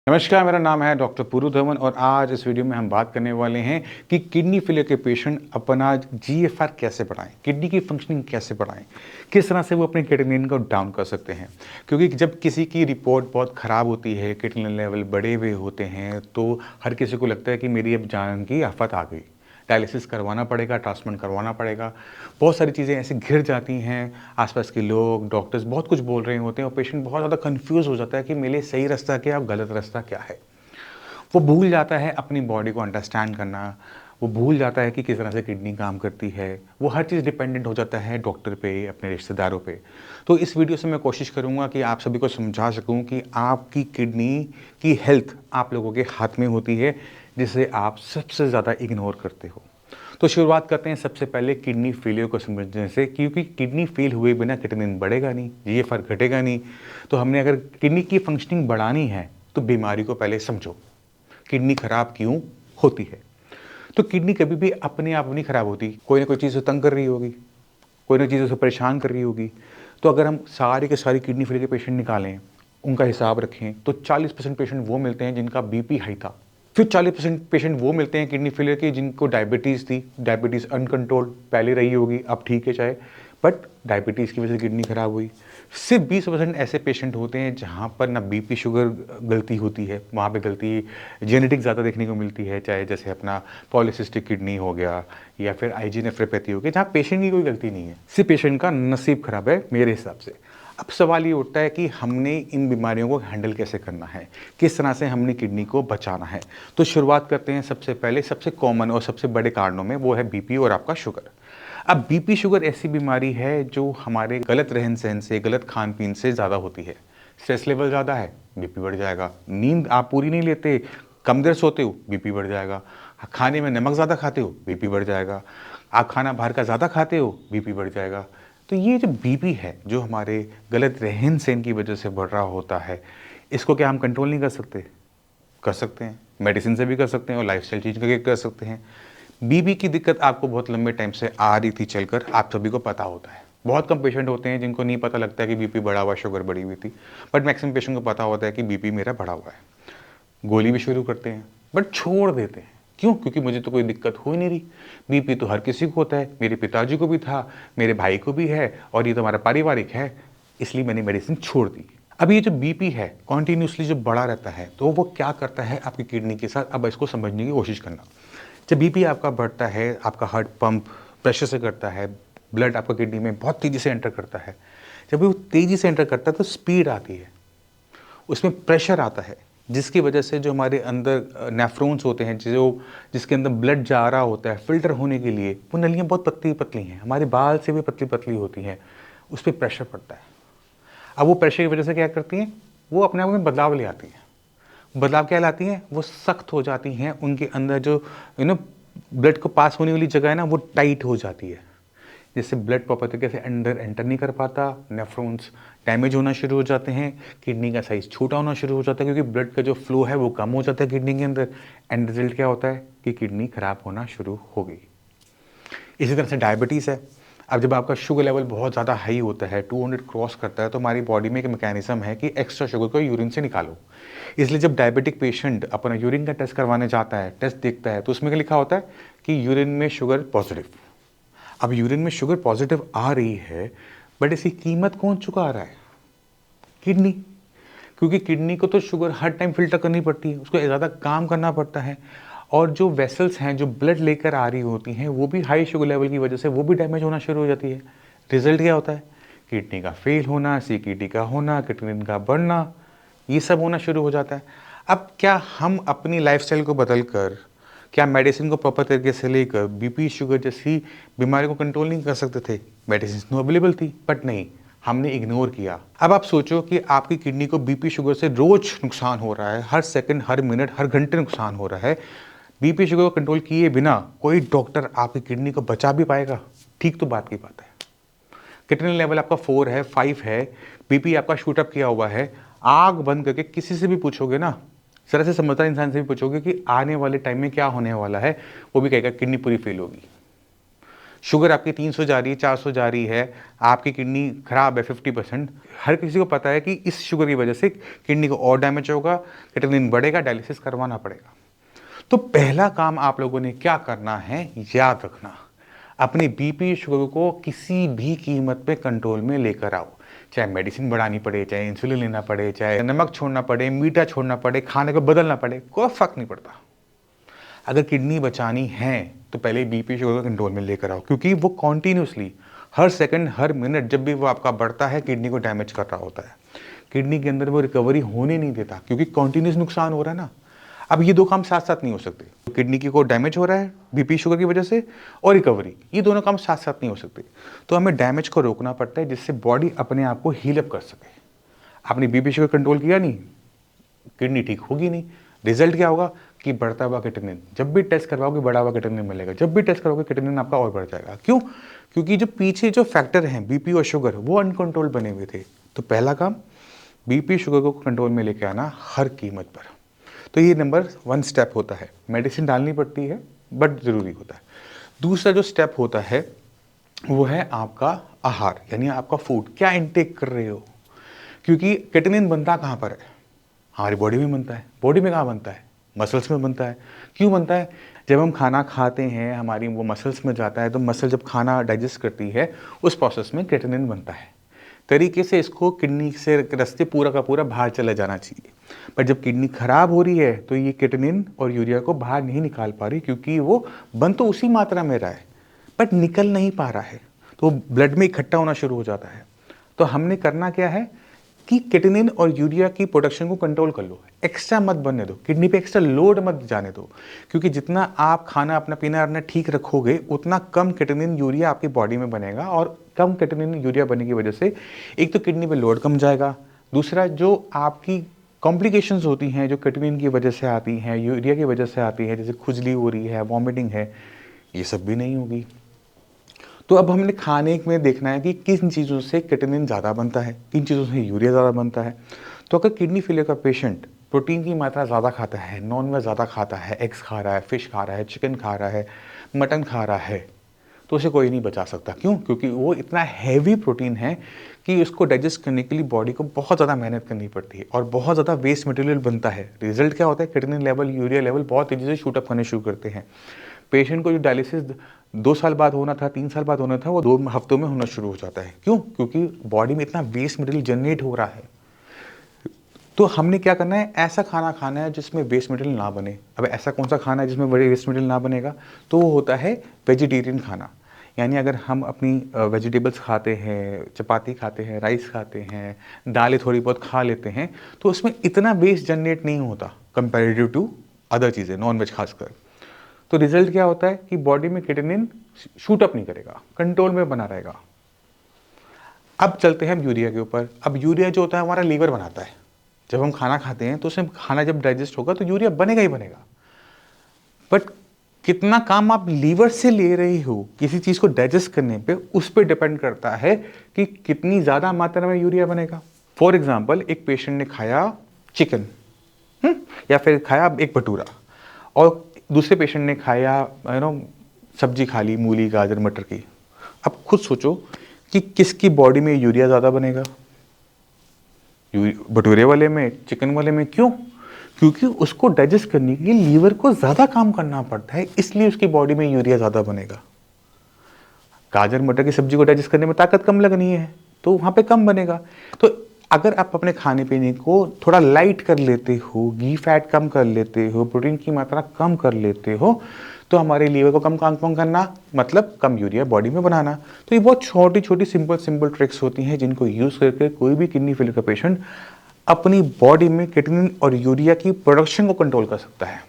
नमस्कार, मेरा नाम है डॉक्टर पूरू धवन और आज इस वीडियो में हम बात करने वाले हैं कि किडनी फेलियर के पेशेंट अपना जीएफआर कैसे बढ़ाएं, किडनी की फंक्शनिंग कैसे बढ़ाएं, किस तरह से वो अपने क्रिएटिनिन को डाउन कर सकते हैं। क्योंकि जब किसी की रिपोर्ट बहुत ख़राब होती है, क्रिएटिनिन लेवल बढ़े हुए होते हैं, तो हर किसी को लगता है कि मेरी अब जान की आफत आ गई, डायलिसिस करवाना पड़ेगा, ट्रांसप्लांट करवाना पड़ेगा। बहुत सारी चीज़ें ऐसे घिर जाती हैं, आसपास के लोग, डॉक्टर्स बहुत कुछ बोल रहे होते हैं और पेशेंट बहुत ज़्यादा कन्फ्यूज़ हो जाता है कि मेरे सही रास्ता क्या है और गलत रास्ता क्या है। वो भूल जाता है अपनी बॉडी को अंडरस्टैंड करना, वो भूल जाता है कि किस तरह से किडनी काम करती है, वो हर चीज़ डिपेंडेंट हो जाता है डॉक्टर पे, अपने रिश्तेदारों पे। तो इस वीडियो से मैं कोशिश करूँगा कि आप सभी को समझा सकूँ कि आपकी किडनी की हेल्थ आप लोगों के हाथ में होती है, जिसे आप सबसे ज़्यादा इग्नोर करते हो। तो शुरुआत करते हैं सबसे पहले किडनी फेलियर को समझने से, क्योंकि किडनी फेल हुए बिना क्रिएटिनिन बढ़ेगा नहीं, जीएफआर घटेगा नहीं। तो हमने अगर किडनी की फंक्शनिंग बढ़ानी है तो बीमारी को पहले समझो, किडनी खराब क्यों होती है। तो किडनी कभी भी अपने आप नहीं खराब होती, कोई ना कोई चीज़ से तंग कर रही होगी, कोई ना चीज़ से परेशान कर रही होगी। तो अगर हम सारे के सारी किडनी फेलियर के पेशेंट निकालें, उनका हिसाब रखें, तो 40% पेशेंट वो मिलते हैं जिनका बीपी हाई था। फिर 40% पेशेंट वो मिलते हैं किडनी फेलियर के जिनको डायबिटीज़ थी, डायबिटीज़ अनकंट्रोल्ड पहले रही होगी, अब ठीक है चाहे, बट डायबिटीज़ की वजह से किडनी खराब हुई। सिर्फ 20% ऐसे पेशेंट होते हैं जहाँ पर ना बीपी शुगर गलती होती है, वहाँ पे गलती जेनेटिक ज़्यादा देखने को मिलती है, चाहे जैसे अपना पॉलीसिस्टिक किडनी हो गया या फिर आईजी नेफ्रोपैथी हो गई, जहाँ पेशेंट की कोई गलती नहीं है, सिर्फ पेशेंट का नसीब खराब है मेरे हिसाब से। अब सवाल ये उठता है कि हमने इन बीमारियों को हैंडल कैसे करना है, किस तरह से हमने किडनी को बचाना है। तो शुरुआत करते हैं सबसे पहले सबसे कॉमन और सबसे बड़े कारणों में, वो है बीपी और आपका शुगर। अब बीपी शुगर ऐसी बीमारी है जो हमारे गलत रहन सहन से, गलत खान पीन से ज़्यादा होती है। स्ट्रेस लेवल ज़्यादा है, बीपी बढ़ जाएगा। नींद आप पूरी नहीं लेते, कम देर सोते हो, बीपी बढ़ जाएगा। खाने में नमक ज़्यादा खाते हो, बीपी बढ़ जाएगा। आप खाना बाहर का ज़्यादा खाते हो, बीपी बढ़ जाएगा। तो ये जो बीपी है, जो हमारे गलत रहन सहन की वजह से बढ़ रहा होता है, इसको क्या हम कंट्रोल नहीं कर सकते? कर सकते हैं, मेडिसिन से भी कर सकते हैं और लाइफस्टाइल चेंज करके कर सकते हैं। बीपी की दिक्कत आपको बहुत लंबे टाइम से आ रही थी चलकर, आप सभी को पता होता है। बहुत कम पेशेंट होते हैं जिनको नहीं पता लगता है कि बीपी बढ़ा हुआ, शुगर बढ़ी हुई थी, बट मैक्सिमम पेशेंट को पता होता है कि बीपी मेरा बढ़ा हुआ है। गोली भी शुरू करते हैं बट छोड़ देते हैं। क्यों? क्योंकि मुझे तो कोई दिक्कत हो ही नहीं रही। बीपी तो हर किसी को होता है, मेरे पिताजी को भी था, मेरे भाई को भी है और ये तो हमारा पारिवारिक है, इसलिए मैंने मेडिसिन छोड़ दी। अब ये जो बीपी है कॉन्टिन्यूसली जो बढ़ा रहता है, तो वो क्या करता है आपकी किडनी के साथ, अब इसको समझने की कोशिश करना। जब बीपी आपका बढ़ता है, आपका हार्ट पंप प्रेशर से करता है, ब्लड आपका किडनी में बहुत तेज़ी से एंटर करता है। जब वो तेज़ी से एंटर करता है तो स्पीड आती है, उसमें प्रेशर आता है, जिसकी वजह से जो हमारे अंदर नेफ्रॉन्स होते हैं, जो जिसके अंदर ब्लड जा रहा होता है फिल्टर होने के लिए, वो नलियाँ बहुत पतली पतली हैं, हमारे बाल से भी पतली पतली होती हैं, उस पर प्रेशर पड़ता है। अब वो प्रेशर की वजह से क्या करती हैं, वो अपने आप में बदलाव ले आती हैं। बदलाव क्या लाती हैं, वो सख्त हो जाती हैं, उनके अंदर जो ब्लड को पास होने वाली जगह है ना, वो टाइट हो जाती है, जिससे ब्लड प्रॉपर तरीके से अंदर एंटर नहीं कर पाता, नेफ्रॉन्स डैमेज होना शुरू हो जाते हैं, किडनी का साइज छोटा होना शुरू हो जाता है, क्योंकि ब्लड का जो फ्लो है वो कम हो जाता है किडनी के अंदर। एंड रिजल्ट क्या होता है कि किडनी खराब होना शुरू हो गई। इसी तरह से डायबिटीज़ है। अब जब आपका शुगर लेवल बहुत ज़्यादा हाई होता है, 200 क्रॉस करता है, तो हमारी बॉडी में एक मैकेनिज्म है कि एक्स्ट्रा शुगर को यूरिन से निकालो। इसलिए जब डायबिटिक पेशेंट अपना यूरिन का टेस्ट करवाने जाता है, टेस्ट देखता है, तो उसमें क्या लिखा होता है कि यूरिन में शुगर पॉजिटिव। अब यूरिन में शुगर पॉजिटिव आ रही है, बट इसकी कीमत कौन चुका रहा है? किडनी। क्योंकि किडनी को तो शुगर हर टाइम फिल्टर करनी पड़ती है, उसको ज़्यादा काम करना पड़ता है, और जो वेसल्स हैं जो ब्लड लेकर आ रही होती हैं, वो भी हाई शुगर लेवल की वजह से वो भी डैमेज होना शुरू हो जाती है। रिजल्ट क्या होता है? किडनी का फेल होना, सीकेडी का होना, क्रिएटिनिन का बढ़ना, ये सब होना शुरू हो जाता है। अब क्या हम अपनी लाइफस्टाइल को बदल कर, क्या मेडिसिन को प्रॉपर तरीके से लेकर बीपी शुगर जैसी बीमारी को कंट्रोल नहीं कर सकते थे? मेडिसिन तो अवेलेबल थी, बट नहीं, हमने इग्नोर किया। अब आप सोचो कि आपकी किडनी को बीपी शुगर से रोज नुकसान हो रहा है, हर सेकंड, हर मिनट, हर घंटे नुकसान हो रहा है। बीपी शुगर को कंट्रोल किए बिना कोई डॉक्टर आपकी किडनी को बचा भी पाएगा? ठीक तो बात की बात है। क्रिएटिनिन लेवल आपका 4 है, 5 है, बीपी आपका शूट अप किया हुआ है, आग बंद करके किसी से भी पूछोगे ना, जरा से समझदार इंसान से भी पूछोगे कि आने वाले टाइम में क्या होने वाला है, वो भी कहेगा किडनी पूरी फेल होगी। शुगर आपकी 300 जा रही है, 400 जा रही है, आपकी किडनी खराब है 50%। हर किसी को पता है कि इस शुगर की वजह से किडनी को और डैमेज होगा, क्रिएटिनिन बढ़ेगा, डायलिसिस करवाना पड़ेगा। तो पहला काम आप लोगों ने क्या करना है, याद रखना, अपने बीपी शुगर को किसी भी कीमत पे कंट्रोल में लेकर आओ। चाहे मेडिसिन बढ़ानी पड़े, चाहे इंसुलिन लेना पड़े, चाहे नमक छोड़ना पड़े, मीठा छोड़ना पड़े, खाने को बदलना पड़े, कोई फर्क नहीं पड़ता। अगर किडनी बचानी है तो पहले बीपी शुगर को कंट्रोल में लेकर आओ, क्योंकि वो कॉन्टिन्यूसली हर सेकंड हर मिनट जब भी वो आपका बढ़ता है किडनी को डैमेज कर रहा होता है। किडनी के अंदर वो रिकवरी होने नहीं देता, क्योंकि कॉन्टिन्यूस नुकसान हो रहा है ना। अब ये दो काम साथ साथ नहीं हो सकते, किडनी की को डैमेज हो रहा है बीपी शुगर की वजह से, और रिकवरी, ये दोनों काम साथ साथ नहीं हो सकते। तो हमें डैमेज को रोकना पड़ता है जिससे बॉडी अपने आप को हील अप कर सके। आपने बीपी शुगर कंट्रोल किया नहीं, किडनी ठीक होगी नहीं। रिजल्ट क्या होगा कि बढ़ता हुआ क्रिएटिनिन, जब भी टेस्ट करवाओगे बढ़ा हुआ क्रिएटिनिन मिलेगा, जब भी टेस्ट करोगे क्रिएटिनिन आपका और बढ़ जाएगा। क्यों? क्योंकि जो पीछे जो फैक्टर हैं बीपी और शुगर वो अनकंट्रोल बने हुए थे। तो पहला काम बीपी शुगर को कंट्रोल में लेके आना हर कीमत पर। तो ये नंबर 1 स्टेप होता है। मेडिसिन डालनी पड़ती है बट ज़रूरी होता है। दूसरा जो स्टेप होता है वो है आपका आहार, यानी आपका फूड, क्या इंटेक कर रहे हो। क्योंकि क्रिएटिनिन बनता कहाँ पर है? हमारी बॉडी में बनता है। बॉडी में कहाँ बनता है? मसल्स में बनता है। क्यों बनता है? जब हम खाना खाते हैं हमारी वो मसल्स में जाता है, तो मसल जब खाना डाइजेस्ट करती है उस प्रोसेस में क्रिएटिनिन बनता है। तरीके से इसको किडनी से रास्ते पूरा का पूरा बाहर चला जाना चाहिए। पर जब किडनी खराब हो रही है तो ये क्रिएटिनिन और यूरिया को बाहर नहीं निकाल पा रही, क्योंकि वो बन तो उसी मात्रा में रहा है बट निकल नहीं पा रहा है, तो ब्लड में इकट्ठा होना शुरू हो जाता है। तो हमने करना क्या है कि क्रिएटिनिन और यूरिया की प्रोडक्शन को कंट्रोल कर लो, एक्स्ट्रा मत बनने दो, किडनी पे एक्स्ट्रा लोड मत जाने दो। क्योंकि जितना आप खाना अपना पीना अपना ठीक रखोगे उतना कम क्रिएटिनिन यूरिया आपकी बॉडी में बनेगा, और कम क्रिएटिनिन यूरिया बनने की वजह से एक तो किडनी पे लोड कम जाएगा, दूसरा जो आपकी कॉम्प्लिकेशंस होती हैं जो क्रिएटिनिन की वजह से आती हैं, यूरिया की वजह से आती है, जैसे खुजली हो रही है, वॉमिटिंग है, ये सब भी नहीं होगी। तो अब हमने खाने में देखना है कि किन चीज़ों से क्रिएटिनिन ज़्यादा बनता है, किन चीज़ों से यूरिया ज़्यादा बनता है। तो अगर किडनी फेलियर का पेशेंट प्रोटीन की मात्रा ज़्यादा खाता है, नॉन वेज ज़्यादा खाता है, एग्स खा रहा है, फिश खा रहा है, चिकन खा रहा है, मटन खा रहा है, तो उसे कोई नहीं बचा सकता। क्यों? क्योंकि वो इतना हैवी प्रोटीन है कि उसको डाइजेस्ट करने के लिए बॉडी को बहुत ज़्यादा मेहनत करनी पड़ती है और बहुत ज़्यादा वेस्ट मटेरियल बनता है। रिजल्ट क्या होता है? क्रिएटिनिन लेवल, यूरिया लेवल बहुत तेज़ी से शूट अप करने शुरू करते हैं। पेशेंट को जो डायलिसिस 2 साल बाद होना था, 3 साल बाद होना था, वो 2 हफ्तों में होना शुरू हो जाता है। क्यों? क्योंकि बॉडी में इतना वेस्ट मटेरियल जनरेट हो रहा है। तो हमने क्या करना है? ऐसा खाना खाना है जिसमें वेस्ट मटेरियल ना बने। अब ऐसा कौन सा खाना है जिसमें बड़े वेस्ट मटेरियल ना बनेगा? तो वो होता है वेजिटेरियन खाना। यानी अगर हम अपनी वेजिटेबल्स खाते हैं, चपाती खाते हैं, राइस खाते हैं, दालें थोड़ी बहुत खा लेते हैं, तो उसमें इतना वेस्ट जनरेट नहीं होता कंपैरेटिव टू अदर चीज़ें, नॉन वेज खासकर। तो रिजल्ट क्या होता है कि बॉडी में क्रिएटिनिन शूट अप नहीं करेगा, कंट्रोल में बना रहेगा। अब चलते हैं हम यूरिया के ऊपर। अब यूरिया जो होता है हमारा लीवर बनाता है। जब हम खाना खाते हैं तो उसमें खाना जब डाइजेस्ट होगा तो यूरिया बनेगा ही बनेगा। बट कितना काम आप लीवर से ले रहे हो किसी चीज़ को डाइजेस्ट करने पे, उस पर डिपेंड करता है कि कितनी ज़्यादा मात्रा में यूरिया बनेगा। फॉर एग्जाम्पल, एक पेशेंट ने खाया चिकन या फिर खाया एक भटूरा, और दूसरे पेशेंट ने खाया सब्जी खा ली, मूली, गाजर, मटर की। अब खुद सोचो कि किसकी बॉडी में यूरिया ज़्यादा बनेगा? भटूरे वाले में, चिकन वाले में। क्यों? क्योंकि उसको डाइजेस्ट करने के लिए लीवर को ज़्यादा काम करना पड़ता है, इसलिए उसकी बॉडी में यूरिया ज़्यादा बनेगा। गाजर मटर की सब्जी को डाइजेस्ट करने में ताकत कम लगनी है तो वहाँ पे कम बनेगा। तो अगर आप अपने खाने पीने को थोड़ा लाइट कर लेते हो, घी फैट कम कर लेते हो, प्रोटीन की मात्रा कम कर लेते हो, तो हमारे लीवर को कम काम करना मतलब कम यूरिया बॉडी में बनाना। तो ये बहुत छोटी छोटी सिंपल ट्रिक्स होती हैं जिनको यूज़ करके कोई भी किडनी फेलियर का पेशेंट अपनी बॉडी में क्रिएटिनिन और यूरिया की प्रोडक्शन को कंट्रोल कर सकता है।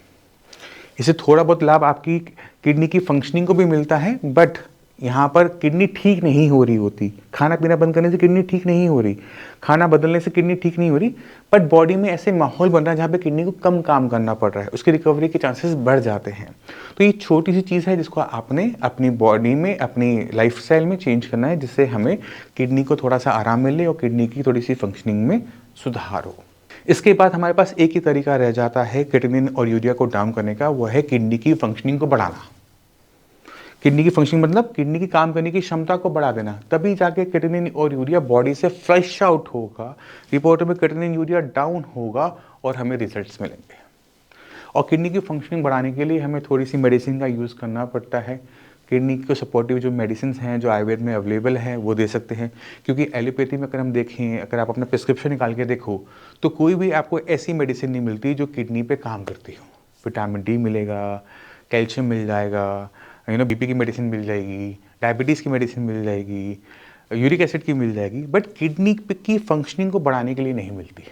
इससे थोड़ा बहुत लाभ आपकी किडनी की फंक्शनिंग को भी मिलता है, बट यहाँ पर किडनी ठीक नहीं हो रही होती। खाना पीना बंद करने से किडनी ठीक नहीं हो रही, खाना बदलने से किडनी ठीक नहीं हो रही, बट बॉडी में ऐसे माहौल बन रहा है जहाँ पे किडनी को कम काम करना पड़ रहा है, उसकी रिकवरी के चांसेस बढ़ जाते हैं। तो ये छोटी सी चीज़ है जिसको आपने अपनी बॉडी में, अपनी लाइफस्टाइल में चेंज करना है, जिससे हमें किडनी को थोड़ा सा आराम मिले और किडनी की थोड़ी सी फंक्शनिंग में सुधार हो। इसके बाद हमारे पास एक ही तरीका रह जाता है क्रिएटिनिन और यूरिया को डाउन करने का, वो है किडनी की फंक्शनिंग को बढ़ाना। किडनी की फंक्शनिंग मतलब किडनी की काम करने की क्षमता को बढ़ा देना, तभी जाके क्रेटिनिन और यूरिया बॉडी से फ्लश आउट होगा, रिपोर्ट में क्रेटिनिन यूरिया डाउन होगा और हमें रिजल्ट्स मिलेंगे। और किडनी की फंक्शनिंग बढ़ाने के लिए हमें थोड़ी सी मेडिसिन का यूज़ करना पड़ता है। किडनी को सपोर्टिव जो मेडिसिन हैं जो आयुर्वेद में अवेलेबल हैं वो दे सकते हैं, क्योंकि एलोपैथी में अगर हम देखें, अगर आप अपना प्रिस्क्रिप्शन निकाल के देखो तो कोई भी आपको ऐसी मेडिसिन नहीं मिलती जो किडनी पे काम करती हो। विटामिन डी मिलेगा, कैल्शियम मिल जाएगा, बीपी की मेडिसिन मिल जाएगी, डायबिटीज़ की मेडिसिन मिल जाएगी, यूरिक एसिड की मिल जाएगी, बट किडनी की फंक्शनिंग को बढ़ाने के लिए नहीं मिलती।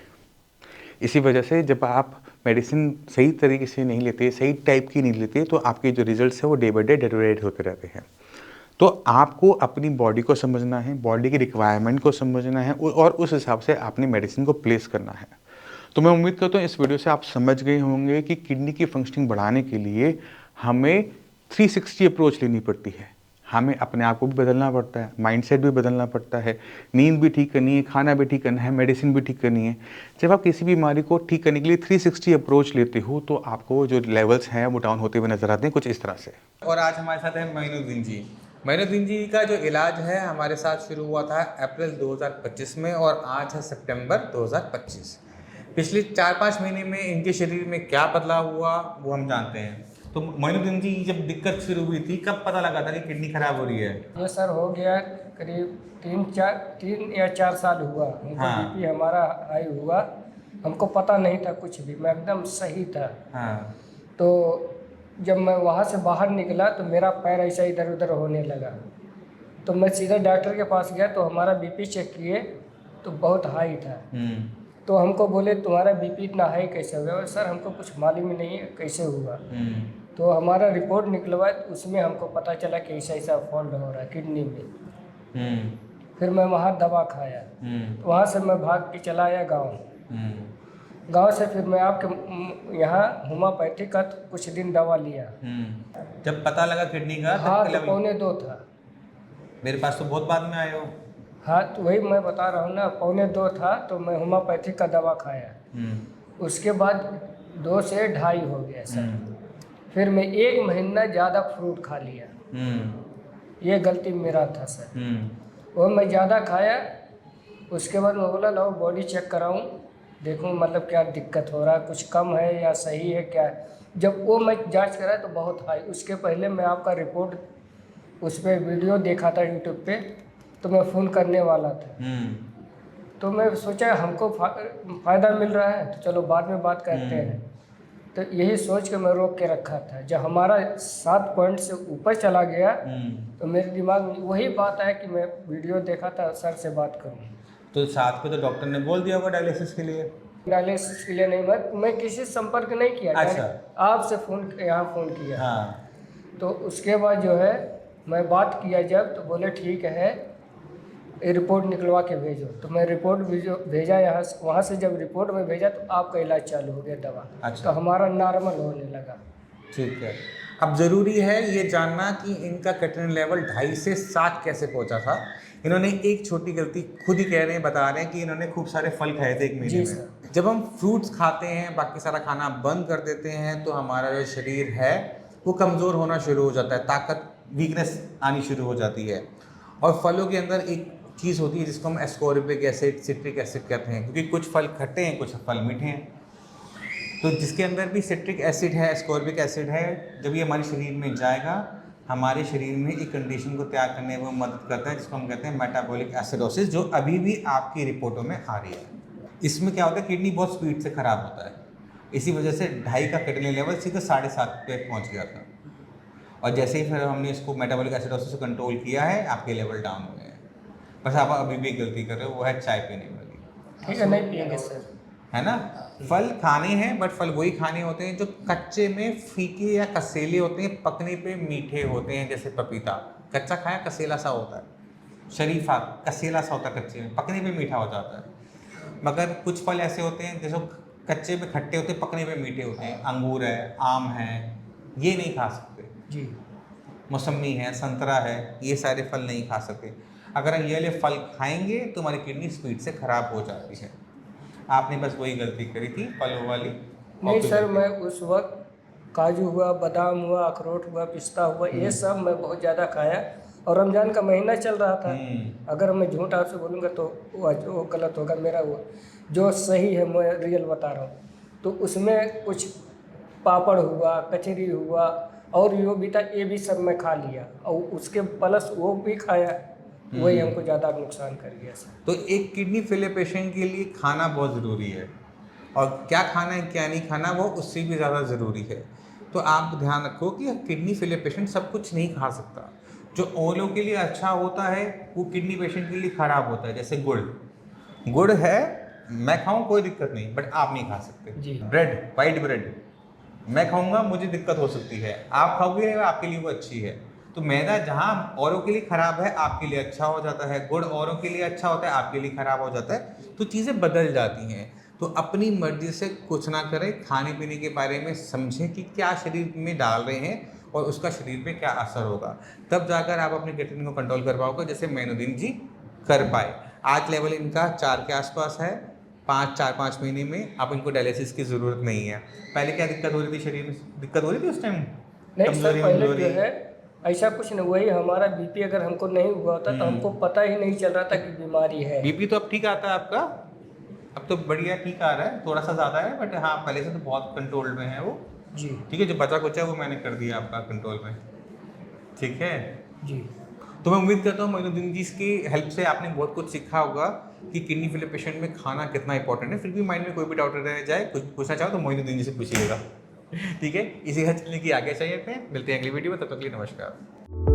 इसी वजह से जब आप मेडिसिन सही तरीके से नहीं लेते, सही टाइप की नहीं लेते, तो आपके जो रिजल्ट्स हैं वो डे बाय डे डेटोरेट होते रहते हैं। तो आपको अपनी बॉडी को समझना है, बॉडी की रिक्वायरमेंट को समझना है और उस हिसाब से आपने मेडिसिन को प्लेस करना है। तो मैं उम्मीद करता हूँ इस वीडियो से आप समझ गए होंगे कि किडनी की फंक्शनिंग बढ़ाने के लिए हमें 360 अप्रोच लेनी पड़ती है। हमें अपने आप को भी बदलना पड़ता है, माइंडसेट भी बदलना पड़ता है, नींद भी ठीक करनी है, खाना भी ठीक करना है, मेडिसिन भी ठीक करनी है। जब आप किसी बीमारी को ठीक करने के लिए 360 अप्रोच लेते हो तो आपको जो लेवल्स हैं वो डाउन होते हुए नजर आते हैं कुछ इस तरह से। और आज हमारे साथ है मोइनुद्दीन जी। मोइनुद्दीन जी का जो इलाज है हमारे साथ शुरू हुआ था अप्रैल 2025 में और आज है सितंबर 2025। पिछले 4-5 महीने में इनके शरीर में क्या बदलाव हुआ वो हम जानते हैं। तो मोइनुद्दीन जी, जब दिक्कत शुरू हुई थी कब पता लगा था कि किडनी खराब हो रही है? ये सर हो गया करीब 3 या 4 साल हुआ हमको। हाँ। बीपी हमारा हाई हुआ, हमको पता नहीं था कुछ भी, मैं एकदम सही था। हाँ। तो जब मैं वहाँ से बाहर निकला तो मेरा पैर ऐसा इधर उधर होने लगा, तो मैं सीधा डॉक्टर के पास गया तो हमारा बीपी चेक किए तो बहुत हाई था। तो हमको बोले तुम्हारा बीपी इतना हाई कैसे हो गया? सर हमको कुछ मालूम ही नहीं है कैसे हुआ। तो हमारा रिपोर्ट निकलवाए तो उसमें हमको पता चला कि ऐसा ऐसा फॉल्ट हो रहा है किडनी में। फिर मैं वहाँ दवा खाया, तो वहाँ से मैं भाग के चला आया गाँव। गाँव से फिर मैं आपके यहाँ होम्योपैथिक का तो कुछ दिन दवा लिया। जब पता लगा किडनी का हाँ तब तो 1:45 था। मेरे पास तो बहुत बाद में आए हो। हाँ तो वही मैं बता रहा हूँ ना, 1:45 था तो मैं होम्योपैथिक का दवा खाया। उसके बाद 2 से 2.5 हो गया सर। फिर मैं 1 महीना ज़्यादा फ्रूट खा लिया, ये गलती मेरा था सर। वो मैं ज़्यादा खाया, उसके बाद मैं बोला लो बॉडी चेक कराऊं, देखूं मतलब क्या दिक्कत हो रहा है, कुछ कम है या सही है क्या है। जब वो मैं जांच कराया तो बहुत हाई। उसके पहले मैं आपका रिपोर्ट उस पर वीडियो देखा था यूट्यूब पे, तो मैं फ़ोन करने वाला था। तो मैं सोचा हमको फ़ायदा मिल रहा है तो चलो बाद में बात करते हैं। तो यही सोच के मैं रोक के रखा था। जब हमारा 7 पॉइंट से ऊपर चला गया तो मेरे दिमाग में वही बात आया कि मैं वीडियो देखा था, सर से बात करूं। तो 7 पे तो डॉक्टर ने बोल दिया होगा डायलिसिस के लिए? डायलिसिस के लिए नहीं, मैं किसी से संपर्क नहीं किया। अच्छा। आपसे यहाँ फ़ोन किया। हाँ। तो उसके बाद जो है मैं बात किया जब, तो बोले ठीक है ये रिपोर्ट निकलवा के भेजो। तो मैं रिपोर्ट भेजा यहाँ से। वहाँ से जब रिपोर्ट में भेजा तो आपका इलाज चालू हो गया दवा। अच्छा। तो हमारा नॉर्मल होने लगा। ठीक है। अब ज़रूरी है ये जानना कि इनका क्रेटिनिन लेवल 2.5 से 7 कैसे पहुंचा था। इन्होंने एक छोटी गलती खुद ही कह रहे हैं, बता रहे हैं कि इन्होंने खूब सारे फल खाए थे 1 महीने में। जब हम फ्रूट्स खाते हैं, बाकी सारा खाना बंद कर देते हैं, तो हमारा जो शरीर है वो कमज़ोर होना शुरू हो जाता है, ताकत वीकनेस आनी शुरू हो जाती है। और फलों के अंदर एक चीज़ होती है जिसको हम एस्कॉर्बिक एसिड, सिट्रिक एसिड कहते हैं, क्योंकि कुछ फल खट्टे हैं, कुछ फल मीठे हैं। तो जिसके अंदर भी सिट्रिक एसिड है, एस्कॉर्बिक एसिड है, जब ये हमारे शरीर में जाएगा, हमारे शरीर में एक कंडीशन को तैयार करने में मदद करता है जिसको हम कहते हैं मेटाबॉलिक एसिडोसिस, जो अभी भी आपकी रिपोर्टों में आ रही है। इसमें क्या होता है, किडनी बहुत स्पीड से ख़राब होता है। इसी वजह से 2.5 का क्रेटिनिन लेवल सीधे 7.5 पे पहुँच गया था। और जैसे ही फिर हमने इसको मेटाबॉलिक एसिडोसिस से कंट्रोल किया है, आपके लेवल डाउन हो गए हैं। बस आप अभी भी एक गलती कर रहे हो, वो है चाय पीने वाली। ठीक है, नहीं पिएंगे सर, है ना। फल खाने हैं, बट फल वही खाने होते हैं जो कच्चे में फीके या कसेले होते हैं, पकने पे मीठे होते हैं। जैसे पपीता कच्चा खाया कसेला सा होता है, शरीफा कसेला सा होता है कच्चे में, पकने पे मीठा हो जाता है। मगर कुछ फल ऐसे होते हैं जैसे कच्चे पे खट्टे होते हैं, पकने पे मीठे होते हैं। अंगूर है, आम है, ये नहीं खा सकते जी। मौसमी है, संतरा है, ये सारे फल नहीं खा सकते। अगर हम ये वाले फल खाएंगे तो हमारी किडनी स्पीड से ख़राब हो जाती है। आपने बस वही गलती करी थी, फलों वाली। नहीं सर, मैं उस वक्त काजू हुआ, बादाम हुआ, अखरोट हुआ, पिस्ता हुआ, ये सब मैं बहुत ज़्यादा खाया। और रमज़ान का महीना चल रहा था। अगर मैं झूठ आपसे बोलूँगा तो वो गलत होगा। मेरा वो जो सही है मैं रियल बता रहा हूँ। तो उसमें कुछ पापड़ हुआ, कचरी हुआ और जो भी था ये भी सब मैं खा लिया, और उसके प्लस वो भी खाया, वही हमको ज़्यादा नुकसान कर गया सर। तो एक किडनी फेलियर पेशेंट के लिए खाना बहुत ज़रूरी है, और क्या खाना है क्या नहीं खाना वो उससे भी ज़्यादा ज़रूरी है। तो आप ध्यान रखो कि किडनी फेलियर पेशेंट सब कुछ नहीं खा सकता। जो औरों के लिए अच्छा होता है वो किडनी पेशेंट के लिए ख़राब होता है। जैसे गुड़ है, मैं खाऊं कोई दिक्कत नहीं, बट आप नहीं खा सकते। जी। ब्रेड, वाइट ब्रेड मैं खाऊंगा, मुझे दिक्कत हो सकती है, आप खाओगे आपके लिए वो अच्छी है। तो मैदा जहाँ औरों के लिए ख़राब है आपके लिए अच्छा हो जाता है, गुड़ औरों के लिए अच्छा होता है आपके लिए ख़राब हो जाता है। तो चीज़ें बदल जाती हैं। तो अपनी मर्जी से कुछ ना करें, खाने पीने के बारे में समझें कि क्या शरीर में डाल रहे हैं और उसका शरीर पे क्या असर होगा, तब जाकर आप अपने क्रिएटिनिन को कंट्रोल कर पाओगे, जैसे मोइनुद्दीन जी कर पाए। आज लेवल इनका 4 के आसपास है। 4-5 महीने में अब इनको डायलिसिस की ज़रूरत नहीं है। पहले क्या दिक्कत हो रही थी शरीर में, दिक्कत हो रही थी उस टाइम? नहीं सर, पहले जो है ऐसा कुछ नहीं, वही हमारा बीपी अगर हमको नहीं हुआ होता तो हमको पता ही नहीं चल रहा था कि बीमारी है। बीपी तो अब ठीक आता है आपका, अब तो बढ़िया ठीक आ रहा है, थोड़ा सा ज़्यादा है बट हाँ पहले से तो बहुत कंट्रोल में है वो। जी ठीक है, जो बचा कुचा है वो मैंने कर दिया आपका कंट्रोल में। ठीक है, जी। तो मैं उम्मीद करता हूँ मोइनुद्दीन जी की हेल्प से आपने बहुत कुछ सीखा होगा कि किडनी फेलियर पेशेंट में खाना कितना इंपॉर्टेंट है। फिर भी माइंड में कोई भी डाउट रह जाए, कुछ पूछना चाहो तो मोइनुद्दीन जी से पूछिएगा। ठीक है, इसी हद चलने की आगे चाहिए थे। मिलते हैं अगली वीडियो में, तब तक के लिए नमस्कार।